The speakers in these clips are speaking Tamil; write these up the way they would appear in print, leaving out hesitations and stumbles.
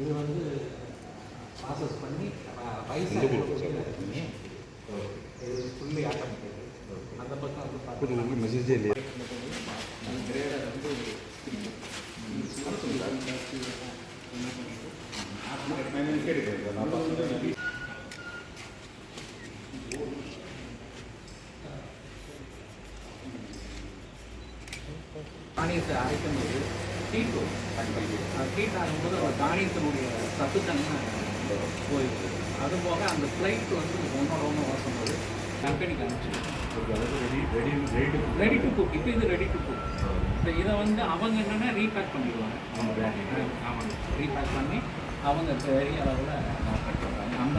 இது வந்து ப்ராசஸ் பண்ணி ரைஸ் பண்ணி இது ஃபுல்லி ஆட்டோமேட்டிக். அந்த பக்கம் வந்து பார்த்தீங்கன்னா மெசேஜே இல்லையா? கிரேடர் வந்து தானியத்தை அரைக்கும்போது ஹீட் ஹீட் ஆகும்போது அந்த தானியத்தினுடைய சத்துத்தன்மை போயிடுது. அதுபோக அந்த ஃப்ளைட் வந்து ஒன்றோட ஒன்று வரும்போது கம்பெனிக்கு அனுப்பிச்சு ரெடி டு குக். இப்போ இது ரெடி டு குக். இப்போ இதை வந்து அவங்க என்னென்னா ரீபேக் பண்ணிடுவாங்க. ஆமாங்க, ரீபேக் பண்ணி அவங்க பெரிய அளவில் மார்க்கெட் பண்ணுறாங்க. அந்த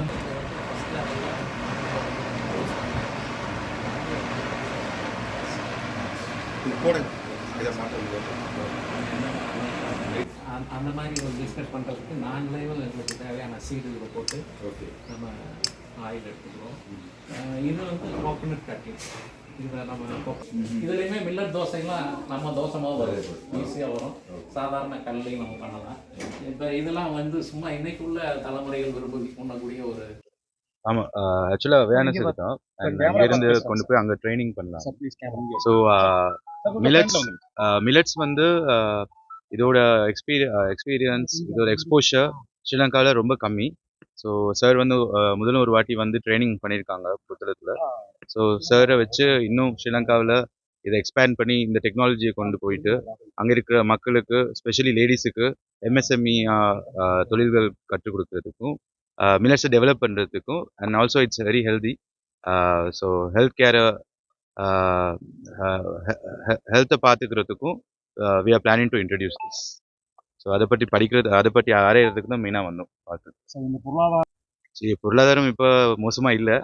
அந்த மாதிரி ஒரு பிஸ்னஸ் பண்ணுறதுக்கு நான் லைவில் எங்களுக்கு தேவையான சீடுகளை போட்டு நம்ம ஆயில் எடுத்துக்கிறோம். இது வந்து கோகனட் கட்டிங். இதை நம்ம இதுலேயுமே மில்லட் தோசைலாம் நம்ம தோசை மாதிரி வரும், ஈஸியாக வரும். சாதாரண கல்லையும் நம்ம பண்ணலாம். இப்போ இதெல்லாம் வந்து சும்மா இன்னைக்குள்ள தலைமுறைகள் விரும்பி உண்ணக்கூடிய ஒரு ஆமாம், ஆக்சுவலாக அவேர்னஸ் இருக்கும். அங்கேருந்து கொண்டு போய் அங்கே ட்ரைனிங் பண்ணலாம். ஸோ மில்லட்ஸ் வந்து இதோட எக்ஸ்பீரியன்ஸ், இதோட எக்ஸ்போஷர் ஸ்ரீலங்காவில் ரொம்ப கம்மி. ஸோ சார் வந்து முதல்ல ஒரு வாட்டி வந்து ட்ரைனிங் பண்ணியிருக்காங்க புத்தகத்தில். ஸோ சாரை வச்சு இன்னும் ஸ்ரீலங்காவில் இதை எக்ஸ்பேண்ட் பண்ணி இந்த டெக்னாலஜியை கொண்டு போயிட்டு அங்கே இருக்கிற மக்களுக்கு, ஸ்பெஷலி லேடிஸுக்கு எம்எஸ்எம்இ தொழில்கள் கற்றுக் கொடுக்கறதுக்கும், மில்லட்ஸை டெவலப் பண்ணுறதுக்கும், and also it's very healthy. So health கேரை ஹெல்த்தை பார்த்துக்கிறதுக்கும் we are planning to introduce this. So அதை பற்றி படிக்கிறது, அதை பற்றி ஆராயறதுக்கு தான் மெயினாக வந்தோம் பார்த்து. சரி, பொருளாதாரம் இப்போ மோசமாக இல்லை.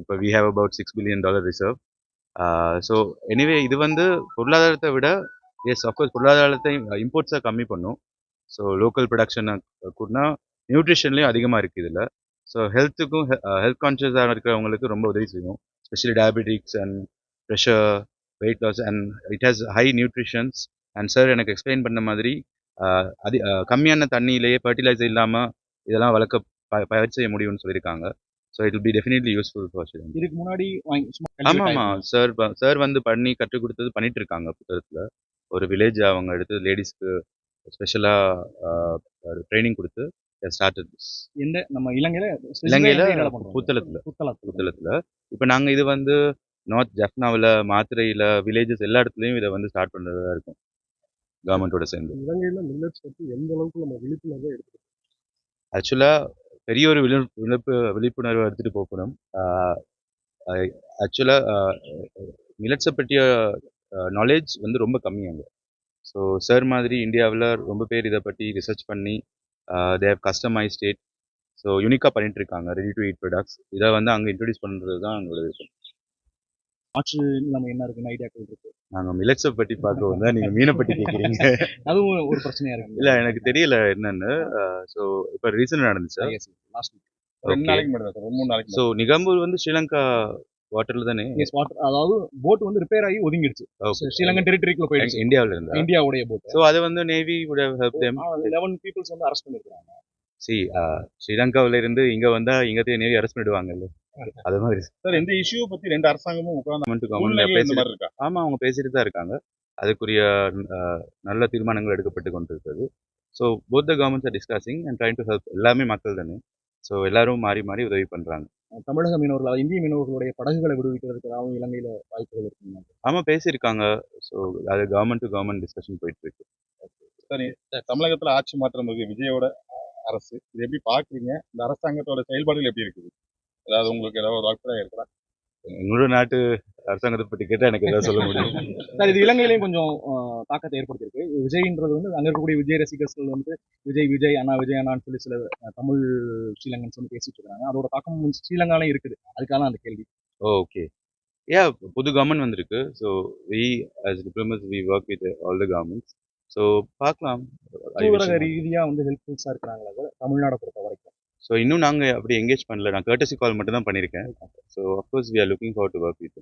இப்போ we have about $6 billion reserve. So anyway இது வந்து பொருளாதாரத்தை விட, எஸ் அஃப்கோர்ஸ் பொருளாதாரத்தை இம்போர்ட்ஸை கம்மி பண்ணும். ஸோ லோக்கல் ப்ரொடக்ஷனை கூடனா நியூட்ரிஷன்லேயும் அதிகமாக இருக்குது இதில். ஸோ ஹெல்த்துக்கும் ஹெல்த் கான்ஷியஸாக இருக்கிறவங்களுக்கு ரொம்ப உதவி செய்யும். Specially diabetics and pressure, weight loss, and it has high nutritions. And sir எனக்கு எக்ஸ்பிளைன் பண்ண மாதிரி கம்மியான தண்ணியிலேயே ஃபர்டிலைசர் இல்லாமல் இதெல்லாம் பயிர் செய்ய முடியும்னு சொல்லியிருக்காங்க. So it will be definitely useful for students. இதுக்கு முன்னாடி ஆமாம், சார் வந்து பண்ணி கற்றுக் கொடுத்தது பண்ணிட்டு இருக்காங்க புத்தகத்தில். ஒரு வில்லேஜ் அவங்க எடுத்து லேடிஸ்க்கு ஸ்பெஷலாக ட்ரைனிங் கொடுத்து ஸ்டார்டட் திஸ். எந்த நம்ம இலங்கையில் புத்தளத்தில். இப்போ நாங்கள் இது வந்து நார்த் ஜஃப்னாவில், மாத்திரையில், வில்லேஜஸ் எல்லா இடத்துலையும் இதை வந்து ஸ்டார்ட் பண்ணுறதா இருக்கும் கவர்மெண்ட்டோட சேர்ந்து. இலங்கையில் மில்லட்ஸ் பற்றி எந்த அளவுக்கு நம்ம விழிப்புணர்வை எடுத்துக்கணும்? ஆக்சுவலாக பெரிய ஒரு விழிப்புணர்வை எடுத்துகிட்டு போகணும். ஆக்சுவலாக மில்லட்ஸை பற்றிய நாலேஜ் வந்து ரொம்ப கம்மி அங்கே. ஸோ சார் மாதிரி இந்தியாவில் ரொம்ப பேர் இதை பற்றி ரிசர்ச் பண்ணி they have customised it. So யூனிக்காக பண்ணிட்டு இருக்காங்க ரெடி டு ஈட் ப்ராடக்ட்ஸ். இதை வந்து அங்கே இன்ட்ரடியூஸ் பண்ணுறது தான் எங்களோட விஷயம். ஆட்சி நம்ம என்ன இருக்குன்னு ஐடியாக்கள் இருக்கு. நாங்கள் மில்லட்ஸை பற்றி பார்க்க வந்தால் நீங்கள் மீனை பற்றி கேட்குறீங்க. அதுவும் ஒரு பிரச்சனையாக இருக்கு. இல்லை, எனக்கு தெரியல என்னென்னு. ஸோ இப்போ ரீசெண்டாக நடந்துச்சு லாஸ்ட் வீக் 2 நாளைக்கு முன்னாடி, 3 நாளைக்கு. ஸோ நிகம்பூர் வந்து ஸ்ரீலங்கா வாட்டரில் தானே? அதாவது போட் வந்து ரிப்பேர் ஆகி ஒதுங்கிடுச்சு. ஸ்ரீலங்கன் டெரிட்டரிக்குள்ள போயிடுச்சு. இந்தியாவில் இருந்தா இந்தியாவுடைய போட். ஸோ அது வந்து navy would have helped them. 11 peoples வந்து அரெஸ்ட் பண்ணிருக்காங்க. ஸ்ரீலங்காவில இருந்து இங்க வந்தா இங்க நேவி அரெஸ்ட் பண்ணிடுவாங்கல்ல, அது மாதிரி. சார், இந்த இஷ்யூ பத்தி 2 அரசாங்கமும் உட்கார்ந்து ஆமா, அவங்க பேசிட்டு தான் இருக்காங்க. அதுக்குரிய நல்ல தீர்மானங்கள் எடுக்கப்பட்டு கொண்டிருக்கிறது. So both the governments R discussing and trying to help. எல்லாமே மக்கள் தானே. ஸோ எல்லாரும் மாறி மாறி உதவி பண்றாங்க. தமிழக மீனவர்கள், இந்திய மீனவர்களுடைய படகுகளை விடுவிக்கிறதுக்காகவும் இலங்கையில வாய்ப்புகள் இருக்குங்க. ஆமா, பேசியிருக்காங்க. ஸோ அது கவர்மெண்ட் டு கவர்மெண்ட் டிஸ்கஷன் போயிட்டு இருக்கு. சரி, தமிழகத்துல ஆட்சி மாற்றம் இருக்கு, விஜயோட அரசு. இது எப்படி பாக்குறீங்க? இந்த அரசாங்கத்தோட செயல்பாடுகள் எப்படி இருக்குது? அதாவது உங்களுக்கு ஏதாவது ஒரு அபிப்பிராயம் இருக்கா? எங்களோட நாட்டு அரசாங்கத்தை பற்றி கேட்டால் எனக்கு ஏதாவது சொல்ல முடியும். சார், இது இலங்கையிலையும் கொஞ்சம் தாக்கத்தை ஏற்படுத்தியிருக்கு. விஜய்ன்றது வந்து அங்கே இருக்கக்கூடிய விஜய் ரசிகர்கள் வந்து விஜய் அண்ணான்னு சொல்லி சில தமிழ் ஸ்ரீலங்கன்ஸ் வந்து பேசிட்டு இருக்காங்க. அதோட தாக்கம் ஸ்ரீலங்காலையும் இருக்குது. அதுக்காக அந்த கேள்வி. ஓகே, புது கவர்மெண்ட் வந்திருக்கு. So we as diplomats we work with all the governments. So பார்க்கலாம். ரீதியாக வந்து ஹெல்ப்ஃபுல்ஸாக இருக்கிறாங்களா கூட தமிழ்நாடை பொறுத்த வரைக்கும்? ஸோ இன்னும் நாங்கள் அப்படி எங்கேஜ் பண்ணல. நான் கர்டசி கால் மட்டும் தான் பண்ணியிருக்கேன். So of course we are looking forward to work with.